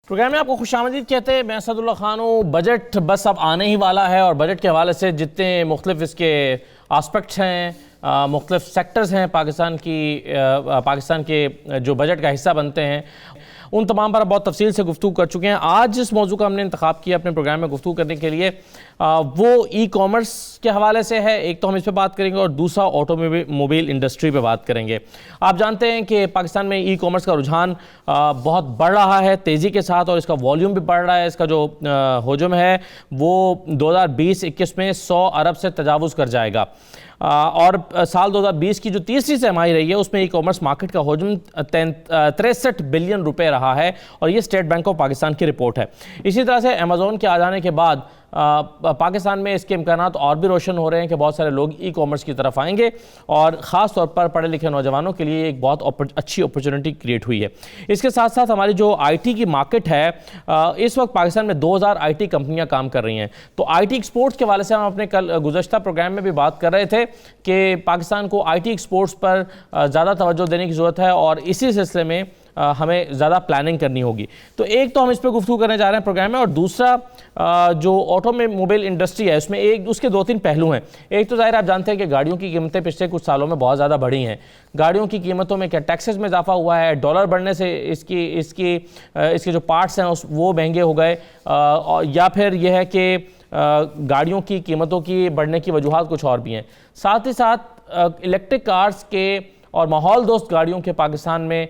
Programme میں آپ کو خوش آمدید کہتے ہیں. میں اسداللہ خان ہوں. بجٹ بس اب آنے ہی والا ہے اور بجٹ کے حوالے سے جتنے مختلف اس کے آسپیکٹس ہیں، مختلف سیکٹرز ہیں پاکستان کے جو بجٹ کا حصہ بنتے ہیں، ان تمام پر بہت تفصیل سے گفتگو کر چکے ہیں. آج جس موضوع کا ہم نے انتخاب کیا اپنے پروگرام میں گفتگو کرنے کے لیے وہ ای کامرس کے حوالے سے ہے. ایک تو ہم اس پہ بات کریں گے اور دوسرا آٹو موبائل انڈسٹری پہ بات کریں گے. آپ جانتے ہیں کہ پاکستان میں ای کامرس کا رجحان بہت بڑھ رہا ہے تیزی کے ساتھ، اور اس کا والیوم بھی بڑھ رہا ہے. اس کا جو حجم ہے وہ 2020-21 میں 100 ارب سے تجاوز کر جائے گا، اور سال 2020 کی جو تیسری سرمائی رہی ہے اس میں ای کامرس مارکیٹ کا حجم 63 بلین روپے رہا ہے، اور یہ اسٹیٹ بینک آف پاکستان کی رپورٹ ہے. اسی طرح سے امیزون کے آ جانے کے بعد پاکستان میں اس کے امکانات اور بھی روشن ہو رہے ہیں کہ بہت سارے لوگ ای کامرس کی طرف آئیں گے، اور خاص طور پر پڑھے لکھے نوجوانوں کے لیے ایک بہت اچھی اپرچونٹی کریٹ ہوئی ہے. اس کے ساتھ ساتھ ہماری جو آئی ٹی کی مارکیٹ ہے، اس وقت پاکستان میں 2000 آئی ٹی کمپنیاں کام کر رہی ہیں. تو آئی ٹی ایکسپورٹس کے حوالے سے ہم اپنے گزشتہ پروگرام میں بھی بات کر رہے تھے کہ پاکستان کو آئی ٹی ایکسپورٹس پر زیادہ توجہ دینے کی ضرورت ہے، اور اسی سلسلے میں ہمیں زیادہ پلاننگ کرنی ہوگی. تو ایک تو ہم اس پہ گفتگو کرنے جا رہے ہیں پروگرام میں، اور دوسرا جو آٹو موبائل انڈسٹری ہے اس میں اس کے 2-3 پہلو ہیں. ایک تو ظاہر آپ جانتے ہیں کہ گاڑیوں کی قیمتیں پچھلے کچھ سالوں میں بہت زیادہ بڑھی ہیں. گاڑیوں کی قیمتوں میں کیا ٹیکسز میں اضافہ ہوا ہے، ڈالر بڑھنے سے اس کے جو پارٹس ہیں وہ مہنگے ہو گئے، یا پھر یہ ہے کہ گاڑیوں کی قیمتوں کی بڑھنے کی وجوہات کچھ اور بھی ہیں. ساتھ ہی ساتھ الیکٹرک کارز کے اور ماحول دوست گاڑیوں کے پاکستان میں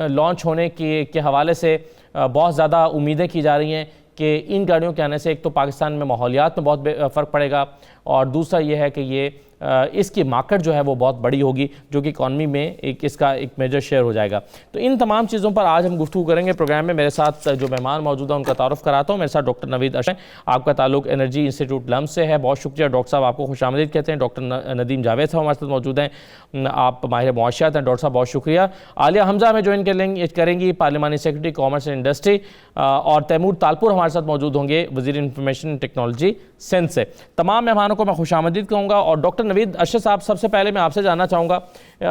لانچ ہونے کے حوالے سے بہت زیادہ امیدیں کی جا رہی ہیں کہ ان گاڑیوں کے آنے سے ایک تو پاکستان میں ماحولیات میں بہت فرق پڑے گا، اور دوسرا یہ ہے کہ یہ اس کی مارکیٹ جو ہے وہ بہت بڑی ہوگی، جو کہ اکانومی میں اس کا ایک میجر شیئر ہو جائے گا. تو ان تمام چیزوں پر آج ہم گفتگو کریں گے پروگرام میں. میرے ساتھ جو مہمان موجود ہیں ان کا تعارف کراتا ہوں. میرے ساتھ ڈاکٹر نوید اشرف، آپ کا تعلق انرجی انسٹیٹیوٹ لمس سے ہے. بہت شکریہ ڈاکٹر صاحب، آپ کو خوش آمدید کہتے ہیں. ڈاکٹر ندیم جاوید صاحب ہمارے ساتھ موجود ہیں، آپ ماہر معاشیات ہیں. ڈاکٹر صاحب بہت شکریہ. عالیہ حمزہ ہمیں جوائن کریں گی، پارلیمانی سیکرٹری کامرس اینڈ انڈسٹری. اور تیمور تالپور ہمارے ساتھ موجود ہوں گے، وزیر انفارمیشن ٹیکنالوجی سندھ سے. تمام مہمانوں کو میں خوش آمدید کہوں گا. اور ڈاکٹر نوید اشرف صاحب، سب سے پہلے میں آپ سے جاننا چاہوں گا،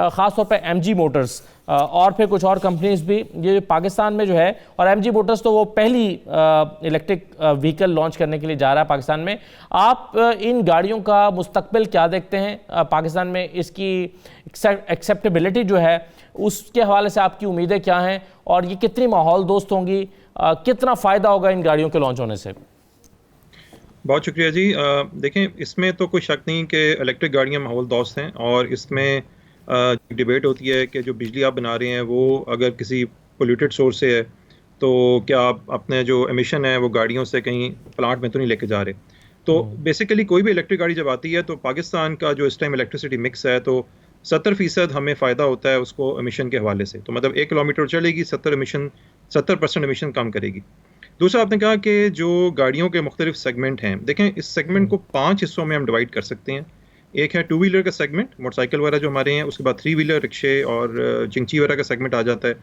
خاص طور پہ ایم جی موٹرز اور پھر کچھ اور کمپنیز بھی یہ پاکستان میں جو ہے، اور ایم جی موٹرز تو وہ پہلی الیکٹرک وہیکل لانچ کرنے کے لیے جا رہا ہے پاکستان میں. آپ ان گاڑیوں کا مستقبل کیا دیکھتے ہیں پاکستان میں؟ اس کی ایکسیپٹیبلٹی جو ہے اس کے حوالے سے آپ کی امیدیں کیا ہیں، اور یہ کتنی ماحول دوست ہوں گی، کتنا فائدہ ہوگا ان گاڑیوں کے لانچ ہونے سے؟ بہت شکریہ جی. دیکھیں، اس میں تو کوئی شک نہیں کہ الیکٹرک گاڑیاں ماحول دوست ہیں، اور اس میں ڈیبیٹ ہوتی ہے کہ جو بجلی آپ بنا رہے ہیں وہ اگر کسی پولیوٹیڈ سورس سے ہے تو کیا آپ اپنے جو ایمیشن ہے وہ گاڑیوں سے کہیں پلانٹ میں تو نہیں لے کے جا رہے. تو بیسیکلی کوئی بھی الیکٹرک گاڑی جب آتی ہے تو پاکستان کا جو اس ٹائم الیکٹریسٹی مکس ہے تو 70% ہمیں فائدہ ہوتا ہے اس کو ایمیشن کے حوالے سے. تو مطلب 1 کلومیٹر چلے گی 70% ایمیشن کم کرے گی. دوسرا آپ نے کہا کہ جو گاڑیوں کے مختلف سیگمنٹ ہیں، دیکھیں اس سیگمنٹ کو 5 حصوں میں ہم ڈیوائڈ کر سکتے ہیں. ایک ہے 2 ویلر کا سیگمنٹ، موٹر سائیکل وغیرہ جو ہمارے ہیں. اس کے بعد 3 ویلر رکشے اور چنگچی وغیرہ کا سیگمنٹ آ جاتا ہے.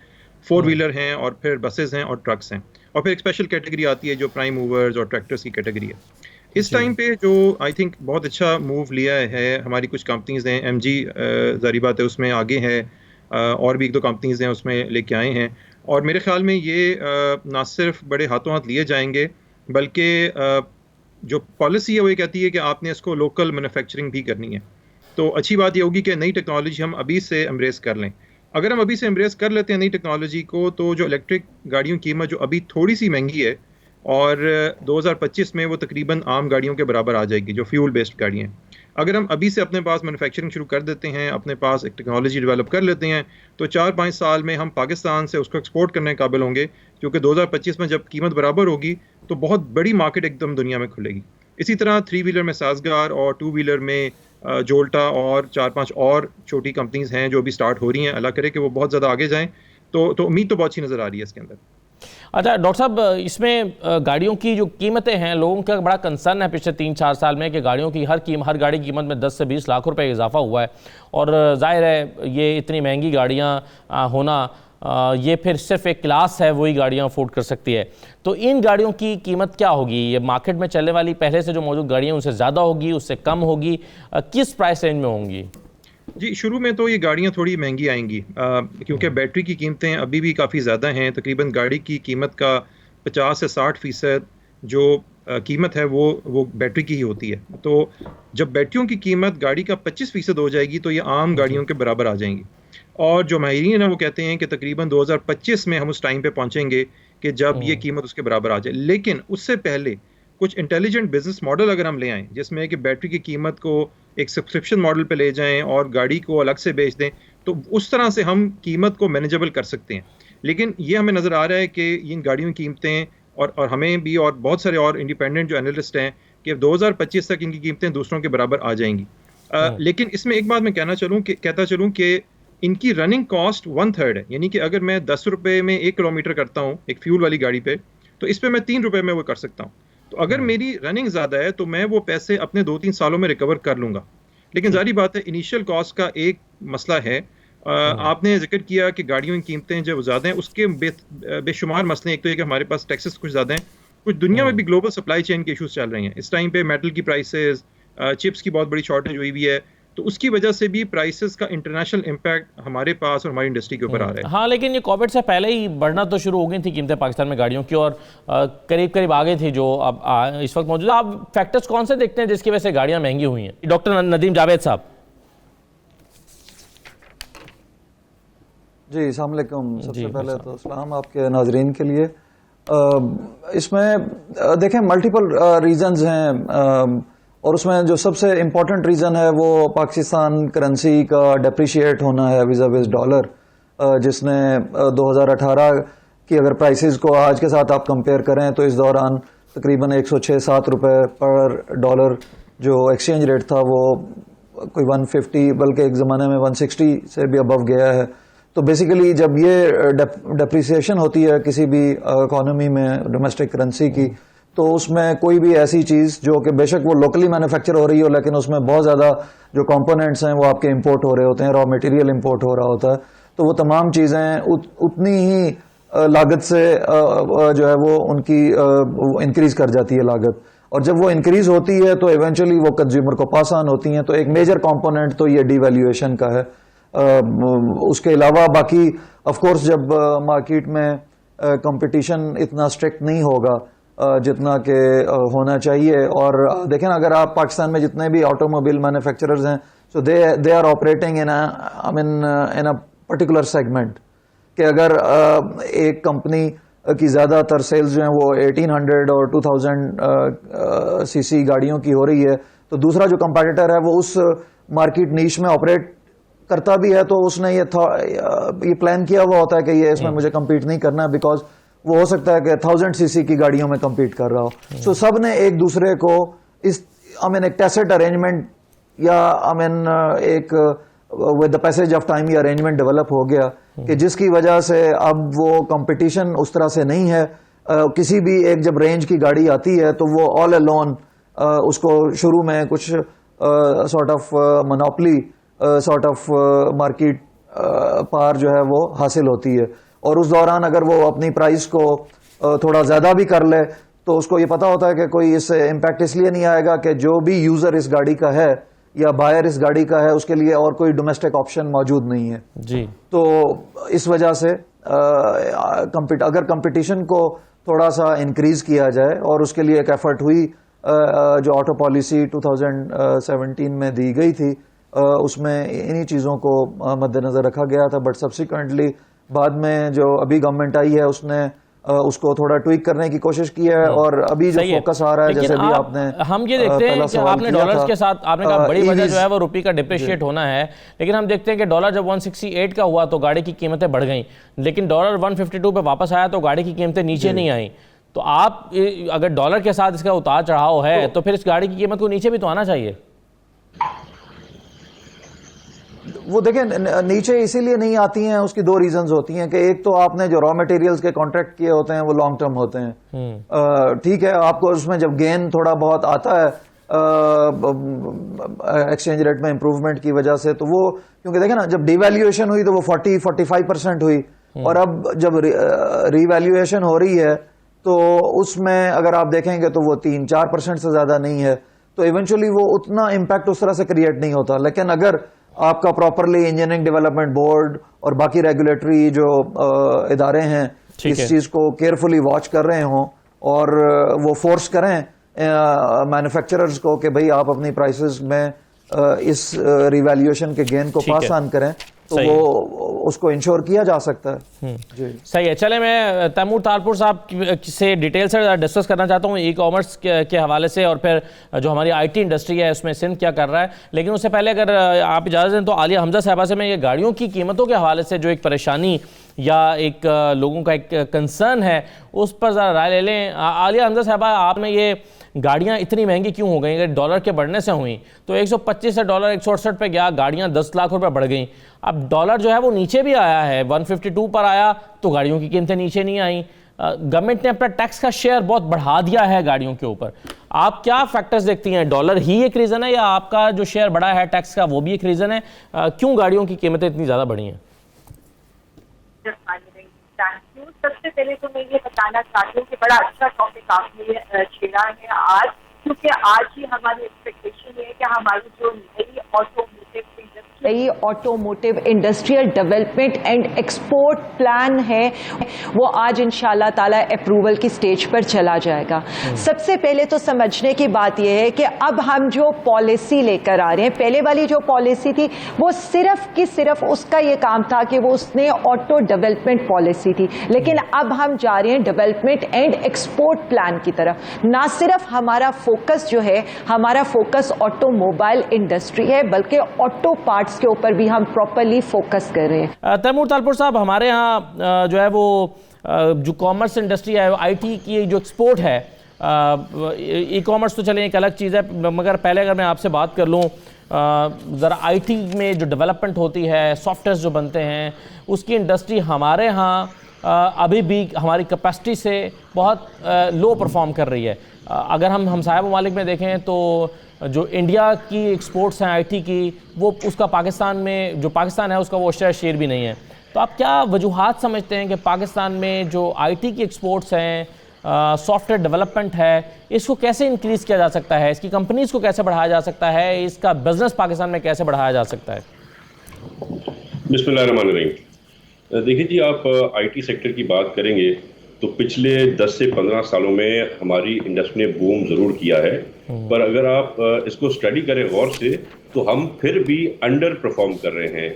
4 ویلر ہیں، اور پھر بسز ہیں اور ٹرکس ہیں. اور پھر ایک اسپیشل کیٹیگری آتی ہے جو پرائم موورز اور ٹریکٹرز کی کیٹیگری ہے. اس ٹائم پہ جو آئی تھنک بہت اچھا موو لیا ہے ہماری کچھ کمپنیز ہیں، ایم جی ظاہری بات ہے اس میں آگے ہے، اور بھی 1-2 کمپنیز ہیں اس میں لے کے آئے ہیں. اور میرے خیال میں یہ نہ صرف بڑے ہاتھوں ہاتھ لیے جائیں گے، بلکہ جو پالیسی ہے وہ یہ کہتی ہے کہ آپ نے اس کو لوکل مینوفیکچرنگ بھی کرنی ہے. تو اچھی بات یہ ہوگی کہ نئی ٹیکنالوجی ہم ابھی سے امبریس کر لیں. اگر ہم ابھی سے امبریس کر لیتے ہیں نئی ٹیکنالوجی کو، تو جو الیکٹرک گاڑیوں کی قیمت جو ابھی تھوڑی سی مہنگی ہے، اور 2025 میں وہ تقریباً عام گاڑیوں کے برابر آ جائے گی جو فیول بیسڈ گاڑیاں ہیں. اگر ہم ابھی سے اپنے پاس مینوفیکچرنگ شروع کر دیتے ہیں، اپنے پاس ایک ٹیکنالوجی ڈیولپ کر لیتے ہیں، تو 4-5 سال میں ہم پاکستان سے اس کو ایکسپورٹ کرنے کے قابل ہوں گے، کیونکہ 2025 میں جب قیمت برابر ہوگی تو بہت بڑی مارکیٹ ایک دم دنیا میں کھلے گی. اسی طرح 3 ویلر میں سازگار، اور 2 ویلر میں جولٹا، اور 4-5 اور چھوٹی کمپنیز ہیں جو ابھی سٹارٹ ہو رہی ہیں. اللہ کرے کہ وہ بہت زیادہ آگے جائیں. تو امید تو بہت اچھی نظر آ رہی ہے اس کے اندر. اچھا ڈاکٹر صاحب، اس میں گاڑیوں کی جو قیمتیں ہیں، لوگوں کا بڑا کنسرن ہے پچھلے 3-4 سال میں کہ گاڑیوں کی ہر گاڑی کی قیمت میں 10 سے 20 لاکھ روپے اضافہ ہوا ہے. اور ظاہر ہے یہ اتنی مہنگی گاڑیاں ہونا، یہ پھر صرف ایک کلاس ہے، وہی گاڑیاں افورڈ کر سکتی ہے. تو ان گاڑیوں کی قیمت کیا ہوگی؟ یہ مارکیٹ میں چلنے والی پہلے سے جو موجود گاڑیاں ان سے زیادہ ہوگی، اس سے کم ہوگی؟ کس پرائس رینج میں ہوں گی؟ جی شروع میں تو یہ گاڑیاں تھوڑی مہنگی آئیں گی کیونکہ بیٹری کی قیمتیں ابھی بھی کافی زیادہ ہیں. تقریباً گاڑی کی قیمت کا 50 سے 60% جو قیمت ہے وہ بیٹری کی ہی ہوتی ہے. تو جب بیٹریوں کی قیمت گاڑی کا 25% ہو جائے گی تو یہ عام جی گاڑیوں کے برابر آ جائیں گی. اور جو ماہرین ہیں وہ کہتے ہیں کہ تقریباً 2025 میں ہم اس ٹائم پہ پہنچیں گے کہ جب یہ قیمت اس کے برابر آ جائے. لیکن اس سے پہلے کچھ انٹیلیجنٹ بزنس ماڈل اگر ہم لے آئیں جس میں کہ بیٹری کی قیمت کو ایک سبسکرپشن ماڈل پہ لے جائیں اور گاڑی کو الگ سے بیچ دیں تو اس طرح سے ہم قیمت کو مینیجبل کر سکتے ہیں. لیکن یہ ہمیں نظر آ رہا ہے کہ ان گاڑیوں کی قیمتیں اور ہمیں بھی اور بہت سارے اور انڈیپینڈنٹ جو انالسٹ ہیں کہ 2025 تک ان کی قیمتیں دوسروں کے برابر آ جائیں گی. لیکن اس میں ایک بات میں کہتا چلوں کہ ان کی رننگ کاسٹ 1/3 ہے. یعنی کہ اگر میں 10 روپے میں 1 کلومیٹر کرتا ہوں ایک فیول والی گاڑی پہ تو اس پہ میں 3 روپے میں وہ کر سکتا ہوں. تو اگر میری رننگ زیادہ ہے تو میں وہ پیسے اپنے 2-3 سالوں میں ریکور کر لوں گا. لیکن ظاہری بات ہے انیشیل کاسٹ کا ایک مسئلہ ہے. آپ نے ذکر کیا کہ گاڑیوں کی قیمتیں جو زیادہ ہیں اس کے بے شمار مسئلے. ایک تو یہ کہ ہمارے پاس ٹیکسز کچھ زیادہ ہیں. کچھ دنیا میں بھی گلوبل سپلائی چین کے ایشوز چل رہے ہیں اس ٹائم پہ. میٹل کی پرائسز چپس کی بہت بڑی شارٹیج ہوئی بھی ہے. تو اس کی وجہ سے بھی پرائسز کا انٹرنیشنل امپیکٹ ہمارے پاس اور ہماری انڈسٹری کے اوپر آ رہا ہے. ہاں لیکن یہ کووڈ سے پہلے ہی بڑھنا تو شروع ہو گئی تھی قیمتیں پاکستان میں گاڑیوں کی اور قریب آگے تھی جو اب اس وقت موجود ہے. آپ فیکٹرز کون سے دیکھتے ہیں جس کی وجہ سے گاڑیاں مہنگی ہوئی ہیں؟ ڈاکٹر ندیم جاوید صاحب. جی السلام علیکم. سب سے پہلے تو السلام آپ کے ناظرین کے لیے. اس میں دیکھیں ملٹیپل ریزنز ہیں اور اس میں جو سب سے امپورٹنٹ ریزن ہے وہ پاکستان کرنسی کا ڈیپریشیٹ ہونا ہے ویزا ویز ڈالر, جس نے 2018 کی اگر پرائسز کو آج کے ساتھ آپ کمپیئر کریں تو اس دوران تقریباً 106-107 روپے پر ڈالر جو ایکسچینج ریٹ تھا وہ کوئی 150 بلکہ ایک زمانے میں 160 سے بھی ابو گیا ہے. تو بیسیکلی جب یہ ڈیپریسیشن ہوتی ہے کسی بھی اکانومی میں ڈومیسٹک کرنسی کی تو اس میں کوئی بھی ایسی چیز جو کہ بے شک وہ لوکلی مینوفیکچر ہو رہی ہو لیکن اس میں بہت زیادہ جو کمپوننٹس ہیں وہ آپ کے امپورٹ ہو رہے ہوتے ہیں, را مٹیریل امپورٹ ہو رہا ہوتا ہے, تو وہ تمام چیزیں اتنی ہی لاگت سے جو ہے وہ ان کی انکریز کر جاتی ہے لاگت. اور جب وہ انکریز ہوتی ہے تو ایونچولی وہ کنزیومر کو پاس آن ہوتی ہیں. تو ایک میجر کمپوننٹ تو یہ ڈی ویلیویشن کا ہے. اس کے علاوہ باقی آف کورس جب مارکیٹ میں کمپٹیشن اتنا اسٹرکٹ نہیں ہوگا جتنا کہ ہونا چاہیے, اور دیکھیں اگر آپ پاکستان میں جتنے بھی آٹو موبائل مینوفیکچررز ہیں so they are operating in a particular segment, کہ اگر ایک کمپنی کی زیادہ تر سیلز جو ہیں وہ 1800 اور 2000 سی سی گاڑیوں کی ہو رہی ہے تو دوسرا جو کمپیٹیٹر ہے وہ اس مارکیٹ نیش میں آپریٹ کرتا بھی ہے تو اس نے یہ پلان کیا ہوا ہوتا ہے کہ یہ اس میں مجھے کمپیٹ نہیں کرنا ہے بیکاز وہ ہو سکتا ہے کہ 1000 سی سی کی گاڑیوں میں کمپیٹ کر رہا ہو. سو سب نے ایک دوسرے کو اس ایک ٹیسٹ ارینجمنٹ یا ایک with the passage of time یہ ارینجمنٹ ڈیولپ ہو گیا کہ جس کی وجہ سے اب وہ کمپٹیشن اس طرح سے نہیں ہے. کسی بھی ایک جب رینج کی گاڑی آتی ہے تو وہ آل الون اس کو شروع میں کچھ sort of monopoly sort of market پار جو ہے وہ حاصل ہوتی ہے, اور اس دوران اگر وہ اپنی پرائز کو تھوڑا زیادہ بھی کر لے تو اس کو یہ پتا ہوتا ہے کہ کوئی اس سے امپیکٹ اس لیے نہیں آئے گا کہ جو بھی یوزر اس گاڑی کا ہے یا بائر اس گاڑی کا ہے اس کے لیے اور کوئی ڈومیسٹک آپشن موجود نہیں ہے. جی تو اس وجہ سے اگر کمپٹیشن کو تھوڑا سا انکریز کیا جائے, اور اس کے لیے ایک ایفرٹ ہوئی جو آٹو پالیسی 2017 میں دی گئی تھی اس میں انہی چیزوں کو مد نظر رکھا گیا تھا, بٹ سبسیکوینٹلی بعد میں جو ابھی گورنمنٹ آئی ہے اس نے اس کو تھوڑا ٹویک کرنے کی کوشش کی ہے, اور ابھی جو فوکس آ رہا ہے جیسے بھی آپ نے ہم یہ دیکھتے ہیں کہ آپ نے ڈالرز کے ساتھ آپ نے کہا بڑی وجہ جو ہے وہ روپی کا ڈپریشیٹ ہونا ہے, لیکن ہم دیکھتے ہیں کہ ڈالر جب 168 کا ہوا تو گاڑی کی قیمتیں بڑھ گئیں, لیکن ڈالر 152 پہ واپس آیا تو گاڑی کی قیمتیں نیچے نہیں آئیں. تو آپ اگر ڈالر کے ساتھ اس کا اتار چڑھاؤ ہے تو پھر اس گاڑی کی قیمت کو نیچے بھی تو آنا چاہیے. وہ دیکھیں نیچے اسی لیے نہیں آتی ہیں, اس کی دو ریزنز ہوتی ہیں کہ ایک تو آپ نے جو را مٹیریلز کے کانٹریکٹ کیے ہوتے ہیں وہ لانگ ٹرم ہوتے ہیں. ٹھیک ہے آپ کو اس میں جب گین تھوڑا بہت آتا ہے ایکسچینج ریٹ میں امپروومنٹ کی وجہ سے تو وہ کیونکہ دیکھیں نا جب ڈی ویلیویشن ہوئی تو وہ 40-45% ہوئی, اور اب جب ری ویلیویشن ہو رہی ہے تو اس میں اگر آپ دیکھیں گے تو وہ 3-4% سے زیادہ نہیں ہے, تو ایونچولی وہ اتنا امپیکٹ اس طرح سے کریٹ نہیں ہوتا. لیکن اگر آپ کا پراپرلی انجینئرنگ ڈیولپمنٹ بورڈ اور باقی ریگولیٹری جو ادارے ہیں اس چیز کو کیئرفلی واچ کر رہے ہوں اور وہ فورس کریں مینوفیکچررز کو کہ بھئی آپ اپنی پرائسز میں اس ریویلیوشن کے گین کو پاس آن کریں تو وہ اس کو انشور کیا جا سکتا ہے. جی صحیح ہے. چلیں میں تیمور تالپور صاحب سے ڈیٹیل سے ڈسکس کرنا چاہتا ہوں ای کامرس کے حوالے سے اور پھر جو ہماری آئی ٹی انڈسٹری ہے اس میں سندھ کیا کر رہا ہے. لیکن اس سے پہلے اگر آپ اجازت دیں تو عالیہ حمزہ صاحبہ سے میں یہ گاڑیوں کی قیمتوں کے حوالے سے جو ایک پریشانی یا ایک لوگوں کا ایک کنسرن ہے اس پر ذرا رائے لے لیں. عالیہ حمزہ صاحبہ آپ نے یہ گاڑیاں اتنی مہنگی کیوں ہو گئیں؟ اگر ڈالر کے بڑھنے سے ہوئیں تو 125 سے ڈالر 168 پہ گیا, گاڑیاں 10 لاکھ روپے بڑھ گئیں. اب ڈالر جو ہے وہ نیچے بھی آیا ہے, 152 پر آیا تو گاڑیوں کی قیمتیں نیچے نہیں آئیں. گورنمنٹ نے اپنا ٹیکس کا شیئر بہت بڑھا دیا ہے گاڑیوں کے اوپر. آپ کیا فیکٹرز دیکھتی ہیں؟ ڈالر ہی ایک ریزن ہے یا آپ کا جو شیئر بڑھا ہے ٹیکس کا وہ بھی ایک ریزن ہے؟ کیوں گاڑیوں کی قیمتیں اتنی زیادہ بڑھی ہیں؟ سب سے پہلے تو میں یہ بتانا چاہتی ہوں کہ بڑا اچھا ٹاپک آپ نے چھیڑا ہے آج, کیونکہ آج ہی ہماری ایکسپیکٹیشن یہ ہے کہ ہماری جو نئی automotive industrial development and export plan ہے وہ آج انشاءاللہ تعالی اپروول کی سٹیج پر چلا جائے گا. سب سے پہلے تو سمجھنے کی بات یہ ہے کہ اب ہم جو پالیسی لے کر آ رہے ہیں, پہلے والی جو پالیسی تھی وہ صرف کی صرف اس کا یہ کام تھا کہ وہ اس نے آٹو ڈیولپمنٹ پالیسی تھی, لیکن اب ہم جا رہے ہیں ڈیولپمنٹ اینڈ ایکسپورٹ پلان کی طرف. نہ صرف ہمارا فوکس جو ہے ہمارا فوکس آٹو موبائل انڈسٹری ہے بلکہ آٹو پارٹس کے اوپر بھی ہم پراپرلی فوکس کر رہے ہیں. تیمور تالپور صاحب, ہمارے ہاں جو ہے وہ جو کامرس انڈسٹری ہے, آئی ٹی کی جو ایکسپورٹ ہے, ای کامرس تو چلیں ایک الگ چیز ہے, مگر پہلے اگر میں آپ سے بات کر لوں ذرا آئی ٹی میں جو ڈیولپمنٹ ہوتی ہے, سافٹ ویئرز جو بنتے ہیں, اس کی انڈسٹری ہمارے ہاں ابھی بھی ہماری کیپیسٹی سے بہت لو پرفارم کر رہی ہے. اگر ہم ہمسایہ ممالک میں دیکھیں تو جو انڈیا کی ایکسپورٹس ہیں آئی ٹی کی, وہ اس کا پاکستان میں جو پاکستان ہے اس کا وہ شیئر بھی نہیں ہے. تو آپ کیا وجوہات سمجھتے ہیں کہ پاکستان میں جو آئی ٹی کی ایکسپورٹس ہیں, سافٹ ویئر ڈیولپمنٹ ہے, اس کو کیسے انکریز کیا جا سکتا ہے, اس کی کمپنیز کو کیسے بڑھایا جا سکتا ہے, اس کا بزنس پاکستان میں کیسے بڑھایا جا سکتا ہے؟ بسم اللہ الرحمن الرحیم. دیکھیں جی, آپ آئی ٹی سیکٹر کی بات کریں گے تو پچھلے 10 سے 15 سالوں میں ہماری انڈسٹری نے بوم ضرور کیا ہے, پر اگر آپ اس کو اسٹڈی کریں غور سے تو ہم پھر بھی انڈر پرفارم کر رہے ہیں.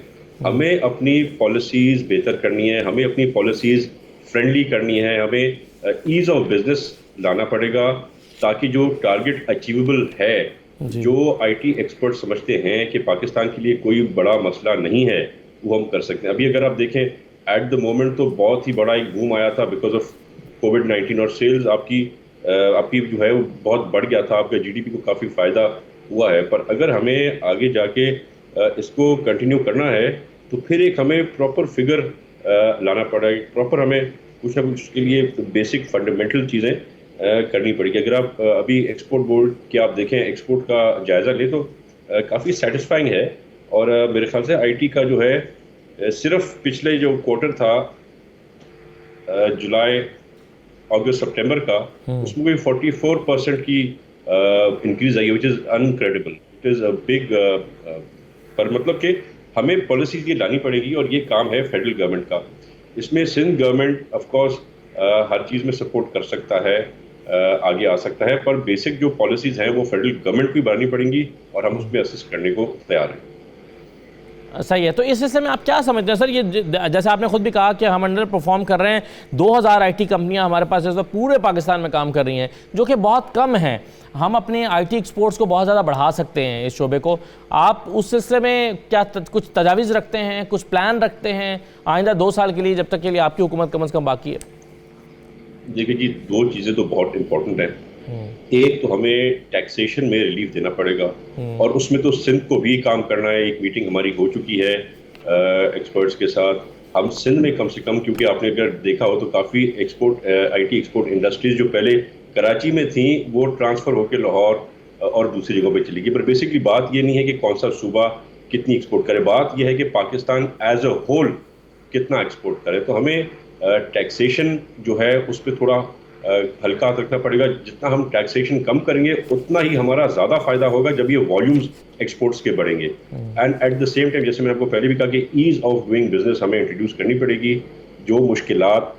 ہمیں اپنی پالیسیز بہتر کرنی ہے, ہمیں اپنی پالیسیز فرینڈلی کرنی ہے, ہمیں ایز آف بزنس لانا پڑے گا تاکہ جو ٹارگٹ اچیویبل ہے, جو آئی ٹی ایکسپرٹ سمجھتے ہیں کہ پاکستان کے لیے کوئی بڑا مسئلہ نہیں ہے, وہ ہم کر سکتے ہیں. ابھی اگر آپ دیکھیں ایٹ دا مومنٹ تو بہت ہی بڑا ایک بوم آیا تھا بیکاز آف کووڈ-19 اور سیلز آپ کی جو ہے وہ بہت بڑھ گیا تھا, آپ کا جی ڈی پی کو کافی فائدہ ہوا ہے. پر اگر ہمیں آگے جا کے اس کو کنٹینیو کرنا ہے تو پھر ایک ہمیں پراپر فگر لانا پڑے گا, پراپر ہمیں کچھ نہ کچھ اس کے لیے بیسک فنڈامنٹل چیزیں کرنی پڑے گی. اگر آپ ابھی ایکسپورٹ بورڈ کے آپ دیکھیں ایکسپورٹ کا جائزہ لیں تو کافی سیٹسفائنگ ہے, اور میرے خیال سے آئی ٹی کا جو ہے صرف پچھلے جو کوارٹر تھا جولائی اگست سپٹمبر کا, اس میں کوئی 44% کی انکریز آئی ہے, which is incredible, it is a big. پر مطلب کہ ہمیں پالیسیز یہ لانی پڑے گی اور یہ کام ہے فیڈرل گورنمنٹ کا. اس میں سندھ گورنمنٹ آف کورس ہر چیز میں سپورٹ کر سکتا ہے, آگے آ سکتا ہے, پر بیسک جو پالیسیز ہیں وہ فیڈرل گورنمنٹ کو بنانی پڑیں گی اور ہم اس میں اسسٹ کرنے کو تیار ہیں. صحیح ہے. تو اس سلسلے میں آپ کیا سمجھتے ہیں سر, یہ جیسے آپ نے خود بھی کہا کہ ہم انڈر پرفارم کر رہے ہیں, 2000 آئی ٹی کمپنیاں ہمارے پاس اس وقت پورے پاکستان میں کام کر رہی ہیں, جو کہ بہت کم ہیں. ہم اپنے آئی ٹی ایکسپورٹس کو بہت زیادہ بڑھا سکتے ہیں اس شعبے کو. آپ اس سلسلے میں کیا کچھ تجاویز رکھتے ہیں, کچھ پلان رکھتے ہیں آئندہ 2 سال کے لیے, جب تک کے لیے آپ کی حکومت کم از کم باقی ہے؟ دیکھیں جی, 2 چیزیں تو بہت امپورٹنٹ ہیں. ایک تو ہمیں ٹیکسیشن میں ریلیف دینا پڑے گا, اور اس میں تو سندھ کو بھی کام کرنا ہے. ایک میٹنگ ہماری ہو چکی ہے ایکسپرٹس کے ساتھ. ہم سندھ میں کم سے کم, کیونکہ آپ نے اگر دیکھا ہو تو کافی export I T export industries جو پہلے کراچی میں تھیں وہ ٹرانسفر ہو کے لاہور اور دوسری جگہوں پہ چلی گئی. پر بیسکلی بات یہ نہیں ہے کہ کون سا صوبہ کتنی ایکسپورٹ کرے, بات یہ ہے کہ پاکستان ایز اے ہول کتنا ایکسپورٹ کرے. تو ہمیں ٹیکسیشن جو ہے اس پہ تھوڑا ہلکا رکھنا پڑے گا. جتنا ہم ٹیکسیشن کم کریں گے اتنا ہی ہمارا زیادہ فائدہ ہوگا جب یہ والیومز ایکسپورٹس کے بڑھیں گے. And at the same time جیسے میں نے آپ کو پہلے بھی کہا کہ ایز آف ڈوئنگ بزنس ہمیں انٹروڈیوس کرنی پڑے گی. جو مشکلات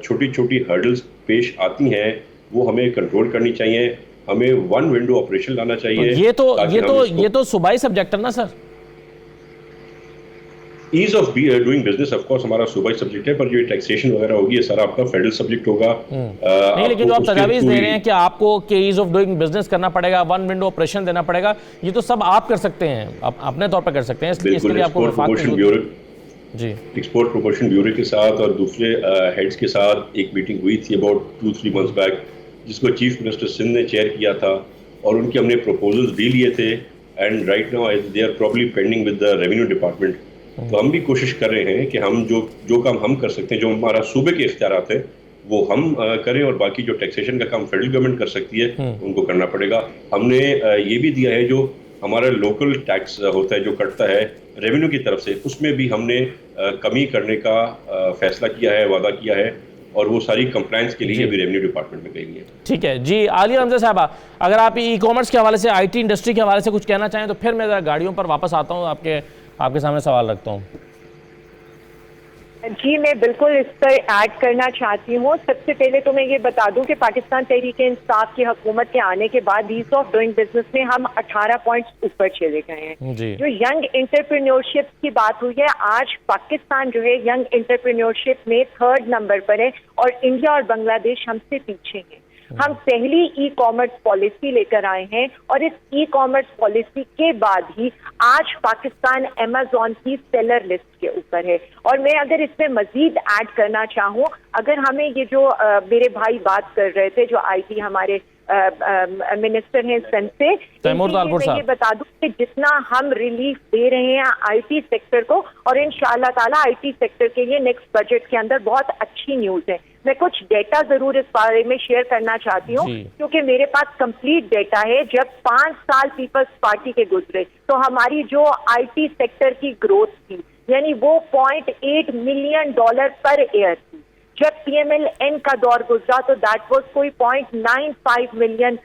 چھوٹی چھوٹی ہرڈلز پیش آتی ہیں وہ ہمیں کنٹرول کرنی چاہیے. ہمیں ون ونڈو آپریشن لانا چاہیے. یہ تو صوبائی سبجیکٹ ہے نا sir. Ease of doing business of course ہمارا صوبائی سبجیکٹ ہے, پر جو ٹیکسیشن وغیرہ ہوگی یہ سارا آپ کا فیڈرل سبجیکٹ ہوگا. نہیں, لیکن جو آپ تجاویز دے رہے ہیں کہ آپ کو کہ ایز آف ڈوئنگ بزنس کرنا پڑے گا, ون ونڈو آپریشن دینا پڑے گا, یہ تو سب آپ کر سکتے ہیں, اپنے طور پر کر سکتے ہیں. اس کے لیے آپ کو جی ایکسپورٹ پروموشن بیورو کے ساتھ اور دوسرے ہیڈز کے ساتھ ایک میٹنگ ہوئی تھی اباؤٹ 2-3 months بیک, جس کو چیف منسٹر سندھ نے چیئر کیا تھا, اور ان کے ہم نے پروپوزلز بھی لیے تھے. And right now they are probably pending with the revenue department. تو ہم بھی کوشش کر رہے ہیں کہ ہم جو کام ہم کر سکتے ہیں, جو ہمارا صوبے کے اختیارات ہیں وہ ہم کریں, اور باقی جو ٹیکسیشن کا کام فیڈرل گورنمنٹ کر سکتی ہے ان کو کرنا پڑے گا. ہم نے یہ بھی دیا ہے جو ہمارا لوکل ٹیکس ہوتا ہے جو کٹتا ہے ریونیو کی طرف سے, اس میں بھی ہم نے کمی کرنے کا فیصلہ کیا ہے, وعدہ کیا ہے, اور وہ ساری کمپلائنس کے لیے ابھی ریونیو ڈپارٹمنٹ میں گئی ہے. ٹھیک ہے جی. عالیہ حمزہ صاحبہ, اگر آپ ای کامرس کے حوالے سے, آئی ٹی انڈسٹری کے حوالے سے کچھ کہنا چاہیں تو پھر میں ذرا گاڑیوں پر واپس آتا ہوں, آپ کے سامنے سوال رکھتا ہوں. جی میں بالکل اس پر ایڈ کرنا چاہتی ہوں. سب سے پہلے تو میں یہ بتا دوں کہ پاکستان تحریک انصاف کی حکومت کے آنے کے بعد ایز آف ڈوئنگ بزنس میں ہم 18 پوائنٹس اوپر چلے گئے ہیں. جو ینگ انٹرپرینیورشپ کی بات ہوئی ہے, آج پاکستان جو ہے ینگ انٹرپرینیورشپ میں 3rd نمبر پر ہے, اور انڈیا اور بنگلہ دیش ہم سے پیچھے ہیں. ہم پہلی ای کامرس پالیسی لے کر آئے ہیں, اور اس ای کامرس پالیسی کے بعد ہی آج پاکستان ایمیزون کی سیلر لسٹ کے اوپر ہے. اور میں اگر اس میں مزید ایڈ کرنا چاہوں, اگر ہمیں یہ جو میرے بھائی بات کر رہے تھے جو آئی ٹی ہمارے منسٹر ہیں سن سے, میں یہ بتا دوں کہ جتنا ہم ریلیف دے رہے ہیں آئی ٹی سیکٹر کو, اور انشاءاللہ تعالیٰ آئی ٹی سیکٹر کے لیے نیکسٹ بجٹ کے اندر بہت اچھی نیوز ہے. میں کچھ ڈیٹا ضرور اس بارے میں شیئر کرنا چاہتی ہوں, کیونکہ میرے پاس کمپلیٹ ڈیٹا ہے. جب 5 سال پیپلز پارٹی کے گزرے تو ہماری جو آئی ٹی سیکٹر کی گروتھ تھی, یعنی وہ $0.8 ملین پر ایئر تھی. جب پی ایم ایل این کا دور گزرا تو دیٹ واز کوئی $0.95 ملین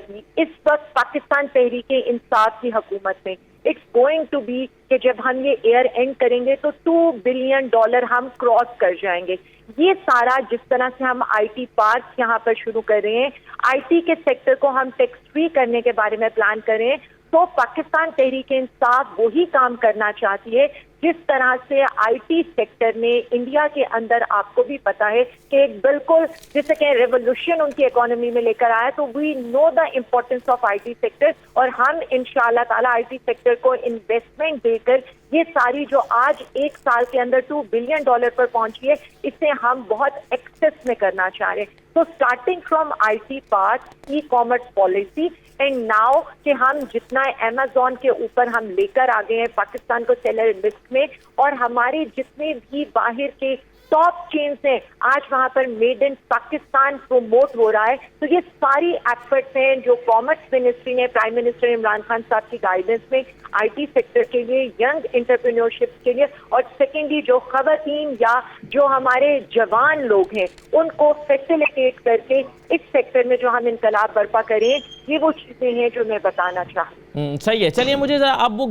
تھی. اس وقت پاکستان تحریک انصاف کی حکومت میں اٹس گوئنگ ٹو بی کہ جب ہم یہ ایئر اینڈ کریں گے تو $2 بلین ہم کراس کر جائیں گے. یہ سارا جس طرح سے ہم آئی ٹی پارک یہاں پر شروع کر رہے ہیں, آئی ٹی کے سیکٹر کو ہم ٹیکس فری کرنے کے بارے میں پلان کر رہے ہیں, تو پاکستان تحریک انصاف وہی کام کرنا چاہتی ہے جس طرح سے آئی ٹی سیکٹر نے انڈیا کے اندر, آپ کو بھی پتا ہے کہ ایک بالکل جیسے کہ ریولوشن ان کی اکانومی میں لے کر آیا. تو we know the importance of I T sector, اور ہم انشاءاللہ تعالیٰ آئی ٹی سیکٹر کو انویسٹمنٹ دے کر یہ ساری جو آج 1 سال کے اندر $2 بلین پر پہنچی ہے, اسے ہم بہت ایکسس میں کرنا چاہ رہے ہیں. تو starting from I T park, e commerce policy, and now کہ ہم جتنا ایمیزون کے اوپر ہم لے کر آگے ہیں پاکستان کو سیلر لسٹ میں, اور ہمارے جتنے بھی باہر کے ٹاپ چینز ہیں آج وہاں پر میڈ ان پاکستان پروموٹ ہو رہا ہے. تو یہ ساری ایفرٹس ہیں جو کامرس منسٹری نے پرائم منسٹر عمران خان صاحب کی گائیڈنس میں آئی ٹی سیکٹر کے لیے, ینگ انٹرپرینیورشپ کے لیے, اور سیکنڈلی جو خواتین یا جو ہمارے جوان لوگ ہیں ان کو فیسیلیٹیٹ کر کے اس سیکٹر میں جو ہم انقلاب برپا کریں, یہ وہ چیزیں ہیں جو میں بتانا چاہوں. صحیح ہے. چلیے مجھے اب وہ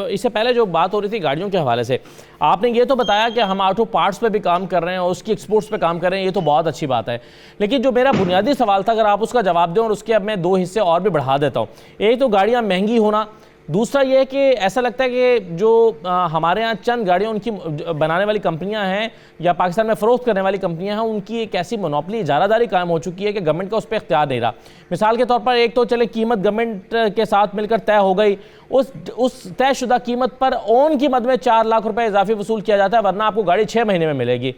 اس سے پہلے جو بات ہو رہی تھی گاڑیوں کے حوالے سے, آپ نے یہ تو بتایا کہ ہم آٹو پارٹس پہ بھی کام کر رہے ہیں اور اس کی ایکسپورٹس پہ کام کر رہے ہیں, یہ تو بہت اچھی بات ہے. لیکن جو میرا بنیادی سوال تھا, اگر آپ اس کا جواب دیں, اور اس کے اب میں 2 حصے اور بھی بڑھا دیتا ہوں. ایک تو گاڑیاں مہنگی ہونا, دوسرا یہ ہے کہ ایسا لگتا ہے کہ جو ہمارے ہاں چند گاڑیاں ان کی بنانے والی کمپنیاں ہیں یا پاکستان میں فروخت کرنے والی کمپنیاں ہیں, ان کی ایک ایسی مونوپلی اجارہ داری قائم ہو چکی ہے کہ گورنمنٹ کا اس پہ اختیار نہیں رہا. مثال کے طور پر ایک تو چلے قیمت گورنمنٹ کے ساتھ مل کر طے ہو گئی, اس طے شدہ قیمت پر اون قیمت میں 4 لاکھ روپے اضافی وصول کیا جاتا ہے, ورنہ آپ کو گاڑی 6 مہینے میں ملے گی.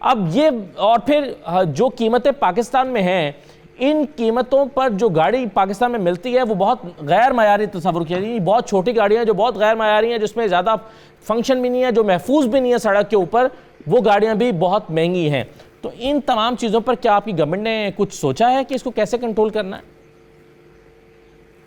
اب یہ, اور پھر جو قیمتیں پاکستان میں ہیں, ان قیمتوں پر جو گاڑی پاکستان میں ملتی ہے وہ بہت غیر معیاری تصور کیا جائے. بہت چھوٹی گاڑیاں جو بہت غیر معیاری ہیں, جس میں زیادہ فنکشن بھی نہیں ہے, جو محفوظ بھی نہیں ہے سڑک کے اوپر, وہ گاڑیاں بھی بہت مہنگی ہیں. تو ان تمام چیزوں پر کیا آپ کی گورنمنٹ نے کچھ سوچا ہے کہ اس کو کیسے کنٹرول کرنا ہے؟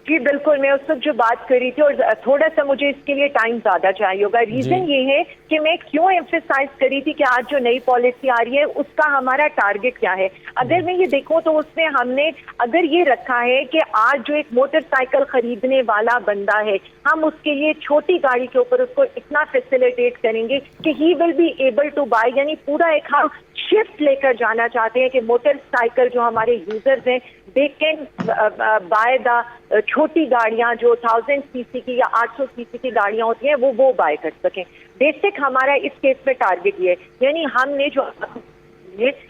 جی بالکل، میں اس وقت جو بات کر رہی تھی اور تھوڑا سا مجھے اس کے لیے ٹائم زیادہ چاہیے ہوگا. ریزن یہ ہے کہ میں کیوں ایمفیسائز کر رہی تھی کہ آج جو نئی پالیسی آ رہی ہے اس کا ہمارا ٹارگٹ کیا ہے. اگر میں یہ دیکھوں تو اس میں ہم نے اگر یہ رکھا ہے کہ آج جو ایک موٹر سائیکل خریدنے والا بندہ ہے ہم اس کے لیے چھوٹی گاڑی کے اوپر اس کو اتنا فیسیلیٹیٹ کریں گے کہ he will be able to buy, یعنی پورا ایک ہم شفٹ لے کر جانا چاہتے ہیں کہ موٹر سائیکل جو ہمارے یوزرز ہیں they can buy the چھوٹی گاڑیاں جو 1000 سی سی کی یا 800 سی سی کی گاڑیاں ہوتی ہیں وہ بائی کر سکیں. بیسک ہمارا اس کیس پہ ٹارگٹ یہ ہے، یعنی ہم نے جو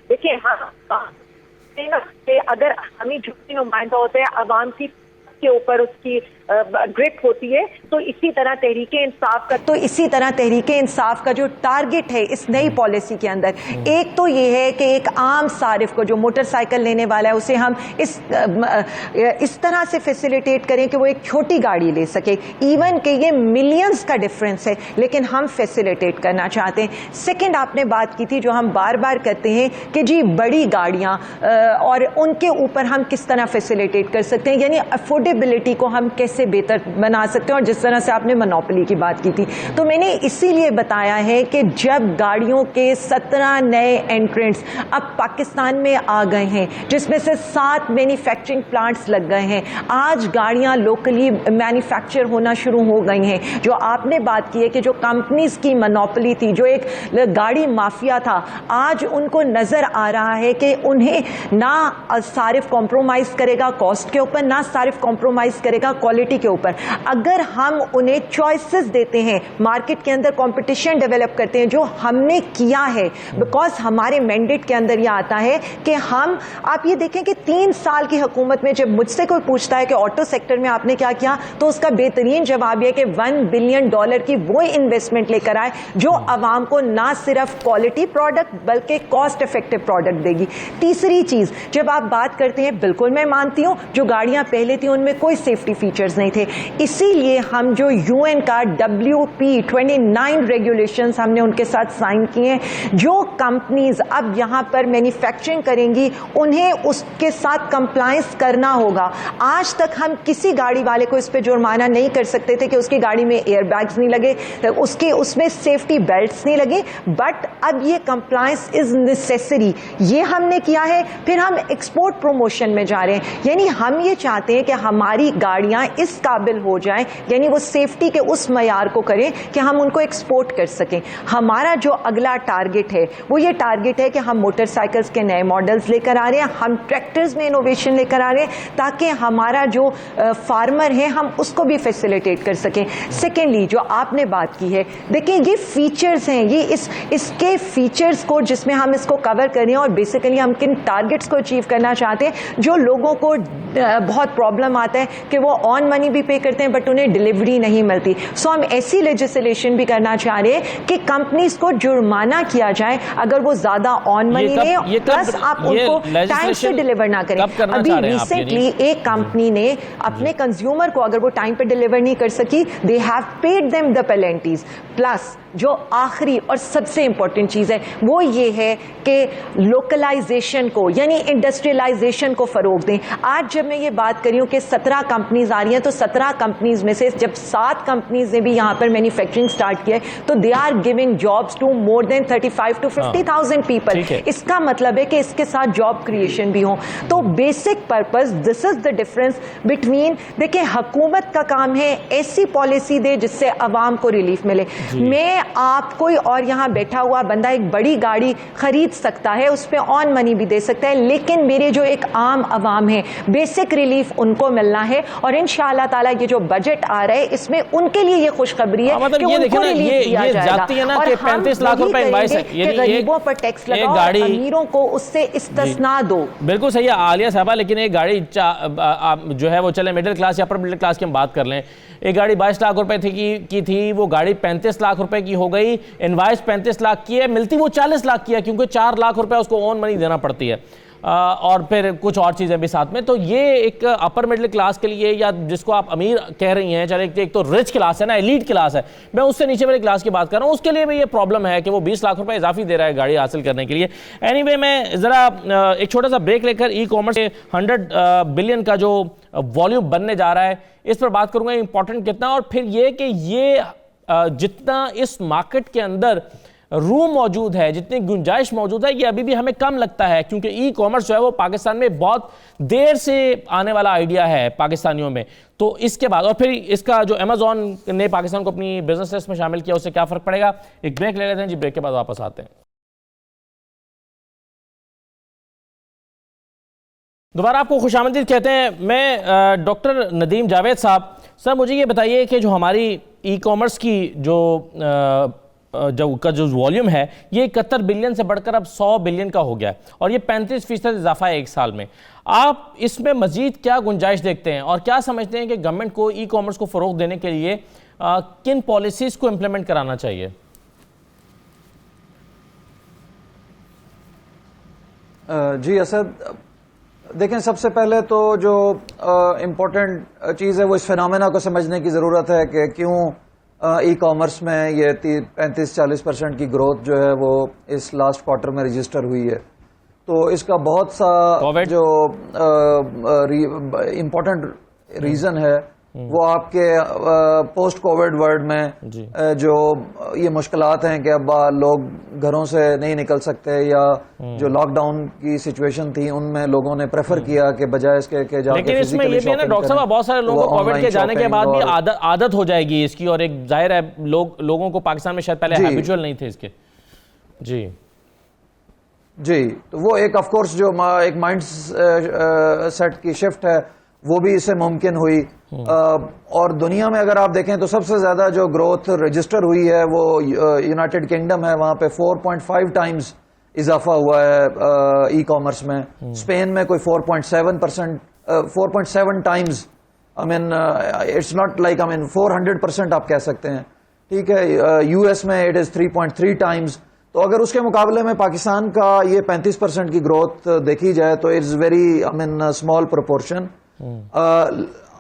دیکھیں اگر ہمیں جو نمائندہ ہوتا ہے عوام کی کے اوپر اس کی گرپ ہوتی ہے تو اسی طرح تحریک انصاف کا جو ٹارگٹ ہے اس نئی پالیسی کے اندر ایک تو یہ ہے کہ ایک عام صارف کو جو موٹر سائیکل لینے والا ہے اسے ہم اس طرح سے فیسیلیٹیٹ کریں کہ وہ ایک چھوٹی گاڑی لے سکے، ایون کہ یہ ملینز کا ڈفرنس ہے لیکن ہم فیسیلیٹیٹ کرنا چاہتے ہیں. سیکنڈ آپ نے بات کی تھی جو ہم بار بار کرتے ہیں کہ جی بڑی گاڑیاں اور ان کے اوپر ہم کس طرح فیسیلیٹیٹ کر سکتے ہیں، یعنی افورڈیبلٹی کو ہم کیسے بہتر بنا سکتے ہیں. اور جس طرح سے آپ نے مونوپولی کی بات کی تھی تو میں نے اسی لیے بتایا ہے کہ جب گاڑیوں کے 17 نئے انٹرنٹس اب پاکستان میں آ گئے ہیں جس میں سے 7 مینوفیکچرنگ پلانٹس لگ گئے ہیں، آج گاڑیاں لوکلی مینوفیکچر ہونا شروع ہو گئی ہیں. جو آپ نے بات کی ہے کہ جو کمپنیز کی مونوپولی تھی، جو ایک گاڑی مافیا تھا، آج ان کو نظر آ رہا ہے کہ انہیں نہ صارف کمپرومائز کرے گا کاسٹ کے اوپر، نہ صارف کمپرومائز کرے گا کوالٹی کے اوپر. اگر ہم انہیں چوائسز دیتے ہیں، مارکیٹ کے اندر کمپٹیشن ڈیولپ کرتے ہیں جو ہم نے کیا ہے، بیکاز ہمارے مینڈیٹ کے اندر یہ آتا ہے کہ ہم، آپ یہ دیکھیں کہ 3 سال کی حکومت میں جب مجھ سے کوئی پوچھتا ہے کہ آٹو سیکٹر میں آپ نے کیا کیا تو اس کا بہترین جواب یہ کہ $1 بلین کی وہ انویسٹمنٹ لے کر آئے جو عوام کو نہ صرف کوالٹی پروڈکٹ بلکہ کاسٹ افیکٹو پروڈکٹ دے گی. تیسری چیز جب آپ بات کرتے ہیں، بالکل میں مانتی ہوں جو گاڑیاں پہلے تھیں ان میں کوئی سیفٹی فیچرز نہیں تھے، اسی لیے ہم جو UN کا WP29 ریگولیشنز ہم نے ان کے ساتھ سائن کیے ہیں. جو کمپنیز اب یہاں پر مینوفیکچرنگ کریں گی انہیں اس کے ساتھ کمپلائنس کرنا ہوگا. آج تک ہم کسی گاڑی والے کو اس پہ جرمانہ نہیں کر سکتے تھے کہ اس کی گاڑی میں ایئر بیگز نہیں لگے، اس میں سیفٹی بیلٹس نہیں لگے، بٹ اب یہ کمپلائنس از نیسیسری، یہ ہم نے کیا ہے. پھر ہم ایکسپورٹ پروموشن میں جا رہے ہیں، یعنی ہم یہ چاہتے ہیں کہ ہماری گاڑیاں اس قابل ہو جائیں، یعنی وہ سیفٹی کے اس معیار کو کریں کہ ہم ان کو ایکسپورٹ کر سکیں. ہمارا جو اگلا ٹارگٹ ہے وہ یہ ٹارگٹ ہے کہ ہم موٹر سائیکلز کے نئے ماڈلز لے کر آ رہے ہیں، ہم ٹریکٹرز میں انوویشن لے کر آ رہے ہیں تاکہ ہمارا جو فارمر ہے ہم اس کو بھی فیسیلیٹیٹ کر سکیں. سیکنڈلی جو آپ نے بات کی ہے، دیکھیں یہ فیچرز ہیں، یہ اس کے فیچرز کو جس میں ہم اس کو کور کر رہے ہیں اور بیسیکلی ہم کن ٹارگٹس کو اچیو کرنا چاہتے ہیں. جو لوگوں کو بہت پرابلم آتا ہے کہ وہ آن منی بھی پے کرتے ہیں بٹ انہیں ڈلیوری نہیں ملتی، سو ہم ایسی لیجسلیشن بھی کرنا چاہ رہے ہیں کہ کمپنیز کو جرمانہ کیا جائے اگر وہ زیادہ آن منی لیں، پلس آپ ان کو ٹائم سے ڈلیور نہ کریں. ابھی ریسنٹلی ایک کمپنی نے اپنے کنزیومر کو اگر وہ ٹائم پہ ڈلیور نہیں کر سکی they have paid them the penalties. Plus جو آخری اور سب سے امپورٹنٹ چیز ہے وہ یہ ہے کہ لوکلائزیشن کو یعنی انڈسٹریلائزیشن کو فروغ دیں. آج جب میں یہ بات کر رہی ہوں کہ 17 کمپنیز آ رہی ہیں تو 17 کمپنیز میں سے جب 7 کمپنیز نے بھی یہاں پر مینوفیکچرنگ سٹارٹ کیا ہے تو they are giving jobs to more than 35 to 50,000 people. اس کا مطلب ہے کہ اس کے ساتھ جاب کریشن بھی ہوں. تو basic purpose this is the difference between, دیکھیں حکومت کا کام ہے ایسی پالیسی دے جس سے عوام کو ریلیف ملے. میں آپ کوئی اور یہاں بیٹھا ہوا بندہ ایک بڑی گاڑی خرید سکتا ہے، اس پہ آن منی بھی دے سکتا ہے، لیکن میرے جو ایک عام عوام ہے بیسک ریلیف ان کو ملنا ہے. اور انشاءاللہ تعالیٰ یہ جو بجٹ آ رہا ہے اس میں ان کے لیے یہ خوشخبری ہے کہ ان کو ریلیف دیا جائے گا. اور ہم کہ غریبوں پر ٹیکس لگاؤ اور امیروں کو اس سے استثناء دو. بالکل صحیح ہے عالیہ صاحبہ، لیکن ایک گاڑی جو ہے وہ چلے مڈل کلاس یا اپر مڈل کلاس کی ہم بات کر لیں، ایک گاڑی 22 لاکھ روپے کی تھی، وہ گاڑی 35 لاکھ روپے کی ہو گئی، انوائس 35 لاکھ کی ہے، ملتی وہ 40 لاکھ کی ہے کیونکہ 4 لاکھ روپے اس کو اون منی دینا پڑتی ہے. اور پھر کچھ اور چیزیں بھی ساتھ میں. تو یہ ایک اپر مڈل کلاس کے لیے, یا جس کو آپ امیر کہہ رہی ہیں, چلے ایک تو رچ کلاس ہے نا, ایلیٹ کلاس ہے, میں اس سے نیچے والے کلاس کی بات کر رہا ہوں, اس کے لیے بھی یہ پرابلم ہے کہ وہ 20 لاکھ روپے اضافی دے رہا ہے گاڑی حاصل کرنے کے لیے. اینی وے, میں ذرا ایک چھوٹا سا بریک لے کر ای کامرس 100 بلین کا جو والیوم بننے جا رہا ہے اس پر بات کروں گا, امپورٹنٹ کتنا, اور پھر یہ کہ یہ جتنا اس مارکیٹ کے اندر روم موجود ہے, جتنی گنجائش موجود ہے, یہ ابھی بھی ہمیں کم لگتا ہے, کیونکہ ای کامرس جو ہے وہ پاکستان میں بہت دیر سے آنے والا آئیڈیا ہے پاکستانیوں میں. تو اس کے بعد, اور پھر اس کا جو امیزون نے پاکستان کو اپنی بزنس لسٹ میں شامل کیا, اس سے کیا فرق پڑے گا. ایک بریک لے لیتے ہیں جی, بریک کے بعد واپس آتے ہیں. دوبارہ آپ کو خوش آمدید کہتے ہیں. میں ڈاکٹر ندیم جاوید صاحب, سر مجھے یہ بتائیے کہ جو ہماری ای کامرس کی جو والیوم ہے, یہ 71 بلین سے بڑھ کر اب 100 بلین کا ہو گیا ہے, اور یہ 35% اضافہ ہے ایک سال میں. آپ اس میں مزید کیا گنجائش دیکھتے ہیں, اور کیا سمجھتے ہیں کہ گورنمنٹ کو ای کامرس کو فروغ دینے کے لیے کن پالیسیز کو امپلیمنٹ کرانا چاہیے؟ جی اسد, دیکھیں سب سے پہلے تو جو امپورٹنٹ چیز ہے وہ اس فینومینا کو سمجھنے کی ضرورت ہے کہ کیوں ای کامرس میں یہ 35-40% کی گروتھ جو ہے وہ اس لاسٹ کوارٹر میں رجسٹر ہوئی ہے. تو اس کا بہت سا جو امپورٹنٹ ریزن ہے وہ آپ کے پوسٹ کووڈ ورلڈ میں جو یہ مشکلات ہیں کہ اب لوگ گھروں سے نہیں نکل سکتے, یا جو لاک ڈاؤن کی سچویشن تھی ان میں لوگوں نے پریفر کیا کہ بجائے اس کے کہ جا کے لیکن اس میں یہ بھی ہے نا ڈاکٹر صاحب, بہت سارے لوگوں کو کووڈ کے جانے کے بعد بھی عادت ہو جائے گی اس کی, اور ایک ظاہر ہے لوگوں کو پاکستان میں شاید پہلے ہیبیچول نہیں تھے اس کے. جی تو وہ ایک آف کورس جو ایک مائنڈ سیٹ کی شفٹ ہے وہ بھی اس سے ممکن ہوئی. اور دنیا میں اگر آپ دیکھیں تو سب سے زیادہ جو گروتھ رجسٹر ہوئی ہے وہ یونائٹڈ کنگڈم ہے, وہاں پہ 4.5 ٹائمز اضافہ ہوا ہے ای کامرس میں. اسپین میں کوئی 4.7 times, I mean it's not like, I mean 400% آپ کہہ سکتے ہیں, ٹھیک ہے. یو ایس میں اٹ از 3.3 ٹائمز. تو اگر اس کے مقابلے میں پاکستان کا یہ 35% کی گروتھ دیکھی جائے تو it's very, I mean small proportion.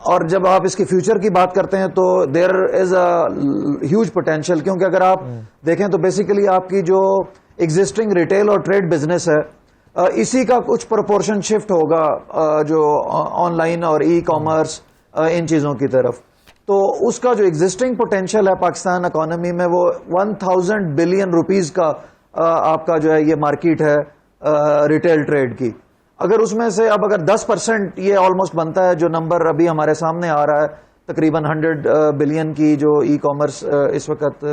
اور جب آپ اس کی فیوچر کی بات کرتے ہیں تو دیر از اے ہیوج پوٹینشیل, کیونکہ اگر آپ دیکھیں تو بیسیکلی آپ کی جو ایگزسٹنگ ریٹیل اور ٹریڈ بزنس ہے اسی کا کچھ پروپورشن شفٹ ہوگا جو آن لائن اور ای کامرس ان چیزوں کی طرف. تو اس کا جو ایگزسٹنگ پوٹینشیل ہے پاکستان اکانومی میں وہ 1000 بلین روپیز کا آپ کا جو ہے یہ مارکیٹ ہے ریٹیل ٹریڈ کی. اگر اس میں سے اب اگر 10% یہ آلموسٹ بنتا ہے جو نمبر ابھی ہمارے سامنے آ رہا ہے, تقریباً 100 بلین کی جو ای کامرس اس وقت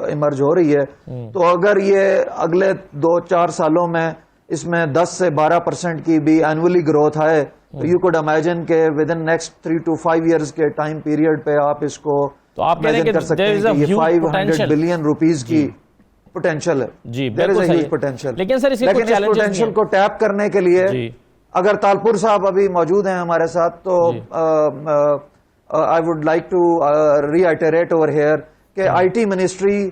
ایمرج ہو رہی ہے, تو اگر یہ اگلے 2-4 سالوں میں اس میں 10 سے 12% کی بھی اینولی گروتھ آئے تو یو کوڈ امیجن کہ with in next 3 to 5 years کے ٹائم پیریڈ پہ آپ اس کو امیجن کر سکتے ہیں کہ یہ 500 بلین روپیز کی پوٹینشیل ہے. جی دیر از اے ہیوج پوٹینشیل. لیکن اس پوٹینشیل کو ٹیپ کرنے کے لیے اگر تالپور صاحب ابھی موجود ہیں ہمارے ساتھ تو I would like to reiterate over here کہ I T ministry,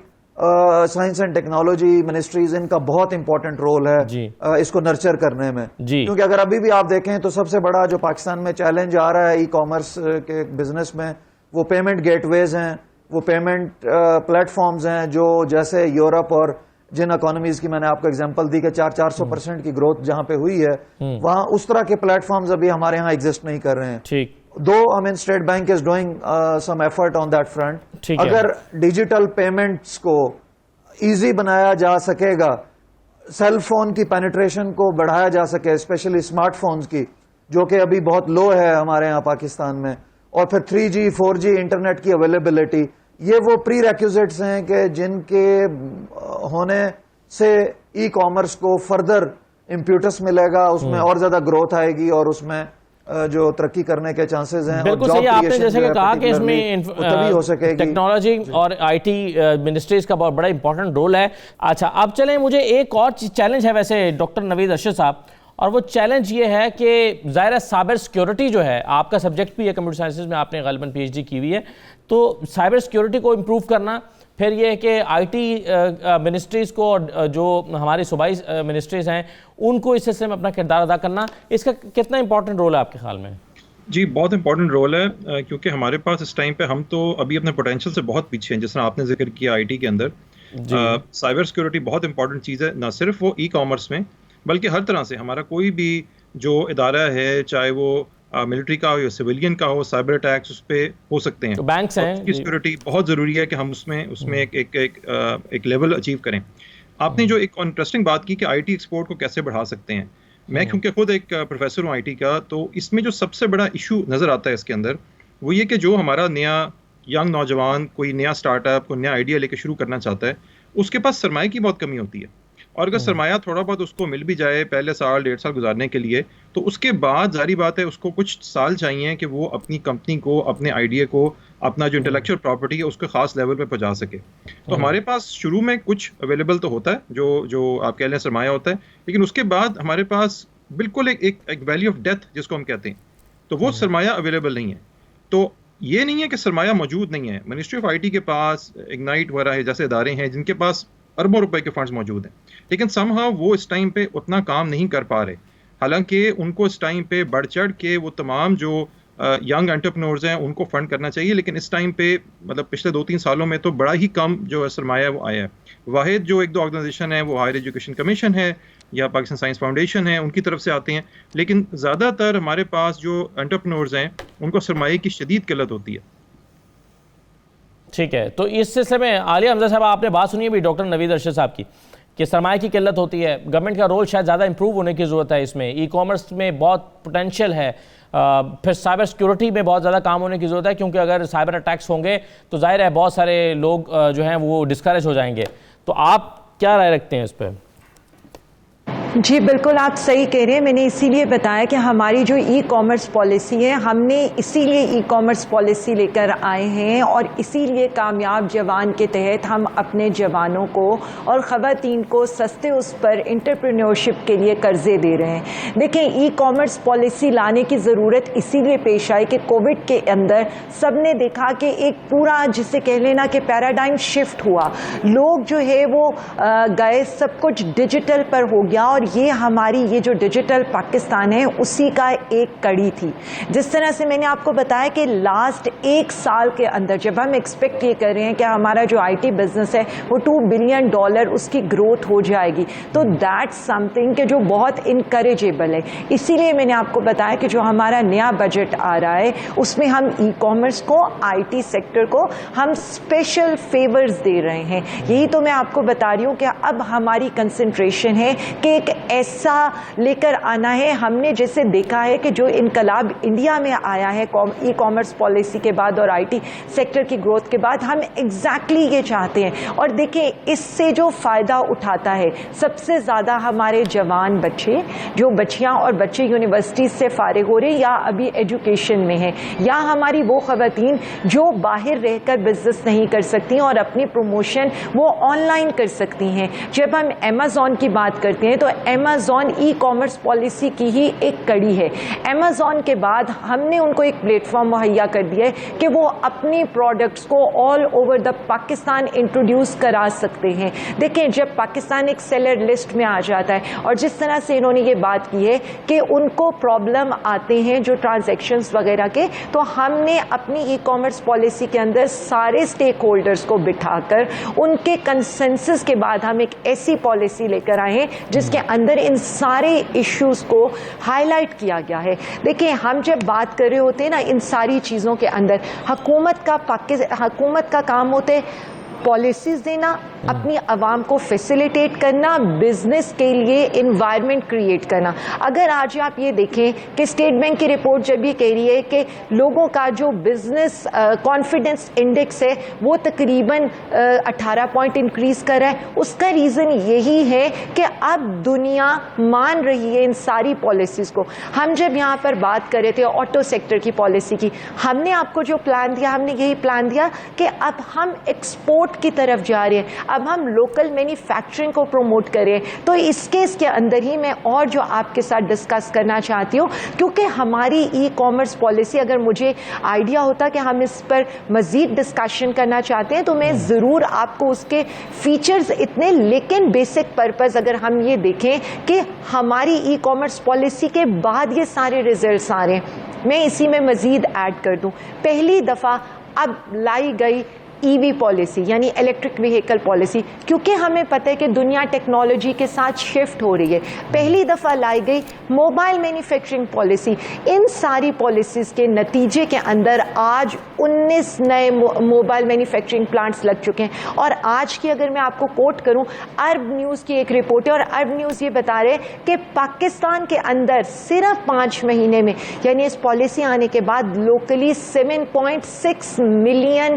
science and technology ministries, ان کا بہت امپورٹنٹ رول ہے اس کو نرچر کرنے میں. کیونکہ اگر ابھی بھی آپ دیکھیں تو سب سے بڑا جو پاکستان میں چیلنج آ رہا ہے ای کامرس کے بزنس میں وہ پیمنٹ گیٹ ویز ہیں, وہ پیمنٹ پلیٹ فارمز ہیں جو جیسے یورپ اور جن اکانومیز کی میں نے آپ کو ایگزامپل دی کہ 400% کی گروتھ جہاں پہ ہوئی ہے, وہاں اس طرح کے پلیٹ فارمز ابھی ہمارے ہاں ایگزسٹ نہیں کر رہے ہیں. Though I mean State Bank is doing some effort on that front. اگر ڈیجیٹل پیمنٹس کو ایزی بنایا جا سکے گا, سیل فون کی پینیٹریشن کو بڑھایا جا سکے, اسپیشلی اسمارٹ فونز کی جو کہ ابھی بہت لو ہے ہمارے ہاں پاکستان میں, اور پھر 3G 4G انٹرنیٹ کی اویلیبلٹی, یہ وہ پری ریکوزٹس ہیں کہ جن کے ہونے سے ای کامرس کو فردر امپیوٹس ملے گا, اس میں اور زیادہ گروتھ آئے گی اور اس میں جو ترقی کرنے کے چانسز ہیں. بالکل صحیح آپ نے جیسے کہ کہا کہ اس میں ٹیکنالوجی اور آئی ٹی منسٹریز کا بہت بڑا امپورٹنٹ رول ہے. اچھا اب چلیں, مجھے ایک اور چیلنج ہے ویسے ڈاکٹر نوید ارشد صاحب, اور وہ چیلنج یہ ہے کہ ظاہر ہے سائبر سیکیورٹی جو ہے, آپ کا سبجیکٹ بھی ہے کمپیوٹر سائنسز میں, آپ نے غالباً PhD کی ہوئی ہے, تو سائبر سیکیورٹی کو امپروو کرنا, پھر یہ کہ آئی ٹی منسٹریز کو اور جو ہماری صوبائی منسٹریز ہیں ان کو اس سلسلے میں اپنا کردار ادا کرنا، اس کا کتنا امپورٹنٹ رول ہے آپ کے خیال میں؟ جی بہت امپورٹنٹ رول ہے، کیونکہ ہمارے پاس اس ٹائم پہ ہم تو ابھی اپنے پوٹینشیل سے بہت پیچھے ہیں. جس طرح آپ نے ذکر کیا آئی ٹی کے اندر سائبر سیکورٹی بہت امپورٹنٹ چیز ہے، نہ صرف وہ ای کامرس میں بلکہ ہر طرح سے. ہمارا کوئی بھی جو ادارہ ہے، چاہے وہ ملٹری کا ہو یا سویلین کا ہو، سائبر اٹیکس اس پہ ہو سکتے ہیں. بینکس ہیں، اس کی سیکورٹی بہت ضروری ہے کہ ہم اس میں ایک لیول اچیو کریں. آپ نے جو ایک انٹرسٹنگ بات کی کہ آئی ٹی ایکسپورٹ کو کیسے بڑھا سکتے ہیں، میں کیونکہ خود ایک پروفیسر ہوں آئی ٹی کا، تو اس میں جو سب سے بڑا ایشو نظر آتا ہے اس کے اندر وہ یہ کہ جو ہمارا نیا ینگ نوجوان کوئی نیا اسٹارٹ اپ، کوئی نیا آئیڈیا لے کے شروع کرنا چاہتا ہے، اس کے پاس سرمایہ کی بہت کمی ہوتی ہے. اور اگر سرمایہ تھوڑا بہت اس کو مل بھی جائے پہلے سال 1.5 سال گزارنے کے لیے، تو اس کے بعد ظاہری بات ہے اس کو کچھ سال چاہیے کہ وہ اپنی کمپنی کو، اپنے آئیڈیا کو، اپنا جو انٹلیکچوئل پراپرٹی ہے اس کو خاص لیول پہ پہنچا سکے. تو ہمارے پاس شروع میں کچھ اویلیبل تو ہوتا ہے جو آپ کہہ لیں سرمایہ ہوتا ہے، لیکن اس کے بعد ہمارے پاس بالکل ایک ویلی آف ڈیتھ جس کو ہم کہتے ہیں، تو وہ سرمایہ اویلیبل نہیں ہے. تو یہ نہیں ہے کہ سرمایہ موجود نہیں ہے. منسٹری آف آئی ٹی کے پاس اگنائٹ وغیرہ جیسے ادارے ہیں جن کے پاس اربوں روپے کے فنڈز موجود ہیں، لیکن سم ہاؤ وہ اس ٹائم پہ اتنا کام نہیں کر پا رہے. حالانکہ ان کو اس ٹائم پہ بڑھ چڑھ کے وہ تمام جو ینگ انٹرپرینورز ہیں ان کو فنڈ کرنا چاہیے، لیکن اس ٹائم پہ مطلب پچھلے 2-3 سالوں میں تو بڑا ہی کم جو سرمایہ وہ آیا ہے. واحد جو 1-2 آرگنائزیشن ہے وہ ہائر ایجوکیشن کمیشن ہے یا پاکستان سائنس فاؤنڈیشن ہے، ان کی طرف سے آتے ہیں، لیکن زیادہ تر ہمارے پاس جو انٹرپرینورز ہیں ان کو سرمایہ کی شدید قلت ہوتی ہے. ٹھیک ہے، تو اس سلسلے میں عالیہ حمزہ صاحب آپ نے بات سنی ہے بھی ڈاکٹر نوید ارشد صاحب کی کہ سرمایہ کی قلت ہوتی ہے، گورنمنٹ کا رول شاید زیادہ امپروو ہونے کی ضرورت ہے. اس میں ای کامرس میں بہت پوٹینشیل ہے، پھر سائبر سیکورٹی میں بہت زیادہ کام ہونے کی ضرورت ہے، کیونکہ اگر سائبر اٹیکس ہوں گے تو ظاہر ہے بہت سارے لوگ جو ہیں وہ ڈسکریج ہو جائیں گے. تو آپ کیا رائے رکھتے ہیں اس پہ؟ جی بالکل آپ صحیح کہہ رہے ہیں. میں نے اسی لیے بتایا کہ ہماری جو ای کامرس پالیسی ہے، ہم نے اسی لیے ای کامرس پالیسی لے کر آئے ہیں، اور اسی لیے کامیاب جوان کے تحت ہم اپنے جوانوں کو اور خواتین کو سستے اس پر انٹرپرینیورشپ کے لیے قرضے دے رہے ہیں. دیکھیں ای کامرس پالیسی لانے کی ضرورت اسی لیے پیش آئی کہ کووڈ کے اندر سب نے دیکھا کہ ایک پورا جسے کہہ لینا کہ پیراڈائم شفٹ ہوا، لوگ جو ہے وہ گئے، سب کچھ ڈیجیٹل پر ہو گیا، اور یہ ہماری یہ جو ڈیجیٹل پاکستان ہے اسی کا ایک کڑی تھی. جس طرح سے میں نے آپ کو بتایا کہ لاسٹ 1 سال کے اندر جب ہم ایکسپیکٹ یہ کر رہے ہیں کہ ہمارا جو آئی ٹی بزنس ہے وہ $2 بلین اس کی گروتھ ہو جائے گی، تو دیٹ سم تھنگ کہ جو بہت انکریجیبل ہے. اسی لیے میں نے آپ کو بتایا کہ جو ہمارا نیا بجٹ آ رہا ہے اس میں ہم ای کامرس کو، آئی ٹی سیکٹر کو ہم اسپیشل فیورز دے رہے ہیں. یہی تو میں آپ کو بتا رہی ہوں کہ اب ہماری کنسنٹریشن ہے کہ ایک ایسا لے کر آنا ہے. ہم نے جیسے دیکھا ہے کہ جو انقلاب انڈیا میں آیا ہے ای کامرس پالیسی کے بعد اور آئی ٹی سیکٹر کی گروتھ کے بعد، ہم ایگزیکٹلی یہ چاہتے ہیں. اور دیکھیں اس سے جو فائدہ اٹھاتا ہے سب سے زیادہ ہمارے جوان بچے، جو بچیاں اور بچے یونیورسٹی سے فارغ ہو رہے ہیں یا ابھی ایجوکیشن میں ہیں، یا ہماری وہ خواتین جو باہر رہ کر بزنس نہیں کر سکتی اور اپنی پروموشن وہ آن لائن کر سکتی ہیں. جب ہم امیزون کی بات کرتے ہیں تو امیزون ای کامرس پالیسی کی ہی ایک کڑی ہے. امیزون کے بعد ہم نے ان کو ایک پلیٹ فارم مہیا کر دیا ہے کہ وہ اپنی پروڈکٹس کو all over the Pakistan introduce کرا سکتے ہیں. دیکھیں جب پاکستان ایک سیلر لسٹ میں آ جاتا ہے، اور جس طرح سے انہوں نے یہ بات کی ہے کہ ان کو پرابلم آتے ہیں جو ٹرانزیکشنز وغیرہ کے، تو ہم نے اپنی ای کامرس پالیسی کے اندر سارے اسٹیک ہولڈرز کو بٹھا کر ان کے کنسنسس کے بعد ہم ایک ایسی پالیسی لے کر آئے ہیں جس کے اندر ان سارے ایشوز کو ہائی لائٹ کیا گیا ہے. دیکھیں ہم جب بات کر رہے ہوتے ہیں نا ان ساری چیزوں کے اندر، حکومت کا کام ہوتا ہے پالیسیز دینا، اپنی عوام کو فیسیلیٹیٹ کرنا، بزنس کے لیے انوائرمنٹ کریٹ کرنا. اگر آج آپ یہ دیکھیں کہ اسٹیٹ بینک کی رپورٹ جب یہ کہہ رہی ہے کہ لوگوں کا جو بزنس کانفیڈنس انڈیکس ہے وہ تقریباً 18 پوائنٹ انکریز کر رہا ہے، اس کا ریزن یہی ہے کہ اب دنیا مان رہی ہے ان ساری پالیسیز کو. ہم جب یہاں پر بات کر رہے تھے آٹو سیکٹر کی پالیسی کی، ہم نے آپ کو جو پلان دیا، ہم نے یہی پلان دیا کہ اب ہم ایکسپورٹ کی طرف جا رہے ہیں. اب ہم لوکل مینوفیکچرنگ کو پروموٹ کریں. تو اس کیس کے اندر ہی میں اور جو آپ کے ساتھ ڈسکس کرنا چاہتی ہوں, کیونکہ ہماری ای کامرس پالیسی, اگر مجھے آئیڈیا ہوتا کہ ہم اس پر مزید ڈسکشن کرنا چاہتے ہیں تو میں ضرور آپ کو اس کے فیچرز اتنے, لیکن بیسک پرپز اگر ہم یہ دیکھیں کہ ہماری ای کامرس پالیسی کے بعد یہ سارے ریزلٹس آ رہے ہیں, میں اسی میں مزید ایڈ کر دوں. پہلی دفعہ اب لائی گئی ای وی پالیسی, یعنی الیکٹرک وہیکل پالیسی, کیونکہ ہمیں پتہ ہے کہ دنیا ٹیکنالوجی کے ساتھ شفٹ ہو رہی ہے. پہلی دفعہ لائی گئی موبائل مینوفیکچرنگ پالیسی. ان ساری پالیسیز کے نتیجے کے اندر آج 19 نئے موبائل مینوفیکچرنگ پلانٹس لگ چکے ہیں. اور آج کی اگر میں آپ کو کوٹ کروں, عرب نیوز کی ایک رپورٹ ہے, اور عرب نیوز یہ بتا رہے کہ پاکستان کے اندر صرف 5 مہینے میں, یعنی اس پالیسی آنے کے بعد لوکلی 7.6 ملین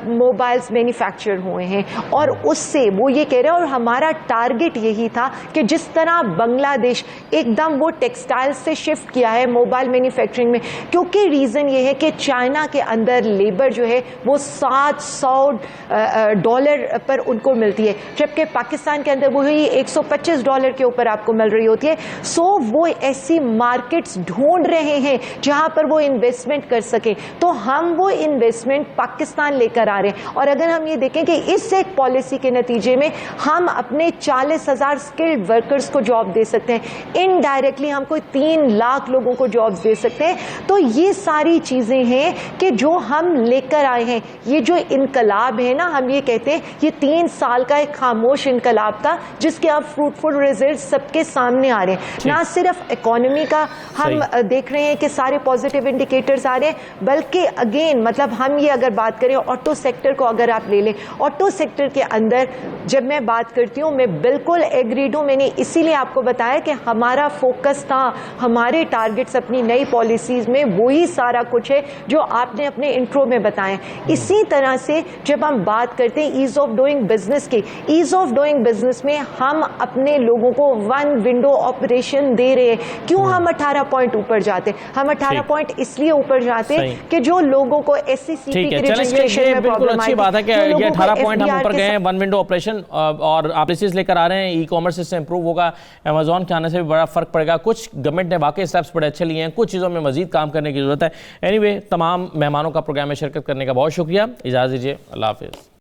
موبائلز مینوفیکچر ہوئے ہیں. اور اس سے وہ یہ کہہ رہے ہیں, اور ہمارا ٹارگٹ یہی تھا کہ جس طرح بنگلہ دیش ایک دم وہ ٹیکسٹائل سے شفٹ کیا ہے موبائل مینوفیکچرنگ میں, کیونکہ ریزن یہ ہے کہ چائنا کے اندر لیبر جو ہے وہ $700 پر ان کو ملتی ہے, جبکہ پاکستان کے اندر وہی $125 کے اوپر آپ کو مل رہی ہوتی ہے. سو وہ ایسی مارکیٹس ڈھونڈ رہے ہیں جہاں پر وہ انویسٹمنٹ کر سکیں, تو ہم وہ انویسٹمنٹ پاکستان لے کر آ رہے ہیں. اور اگر ہم یہ دیکھیں کہ اس ایک پالیسی کے نتیجے میں ہم اپنے 40,000 اسکلڈ ورکرز کو جاب دے سکتے ہیں, انڈائریکٹلی ہم کوئی 3 لاکھ لوگوں کو جاب دے سکتے ہیں. تو یہ ساری چیزیں ہیں کہ جو ہم لے کر آئے ہیں. یہ جو انقلاب ہے نا, ہم یہ کہتے ہیں یہ 3 سال کا ایک خاموش انقلاب تھا جس کے اب فروٹفل ریزلٹ سب کے سامنے آ رہے ہیں. نہ صرف اکانومی کا ہم دیکھ رہے ہیں کہ سارے پازیٹیو انڈیکیٹرز آ رہے ہیں, بلکہ اگین مطلب ہم یہ اگر بات کریں آٹو سیکٹر کو اگر آپ لے لیں, آٹو سیکٹر کے اندر جب میں بات کرتی ہوں میں بالکل ایگریڈ ہوں. میں نے اسی لیے آپ کو بتایا کہ ہمارا فوکس تھا, ہمارے ٹارگٹس اپنی نئی پالیسیز میں وہی سارا کچھ ہے جو آپ نے اپنے انٹرو میں بتایا. اسی طرح سے جب ہم بات کرتے ہیں ایز آف ڈوئنگ بزنس کی, ایز آف ڈوئنگ بزنس میں ہم اپنے لوگوں کو 1 ونڈو آپریشن دے رہے ہیں. کیوں ہم 18 پوائنٹ اوپر جاتے ہیں؟ ہم 18 پوائنٹ اس لیے اوپر جاتے ہیں کہ جو لوگوں کو ایس سی سی پی کی رجسٹریشن میں بالکل اچھی بات ہے کہ یہ 18 پوائنٹ ہم اوپر گئے ہیں 1 ونڈو آپریشن, اور پالیسیز لے کر آ رہے ہیں. ای کامرس اس سے امپروو ہوگا, امیزون کے آنے سے بھی بڑا فرق پڑے گا. کچھ گورنمنٹ نے واقعی اسٹیپس بڑے اچھے لیے ہیں, کچھ چیزوں میں مزید کام کرنے کی ضرورت ہے. اینی وے, تمام مہمانوں کا پروگرام میں شرکت کرنے کا بہت شکریہ. اجازت دیجیے, اللہ حافظ.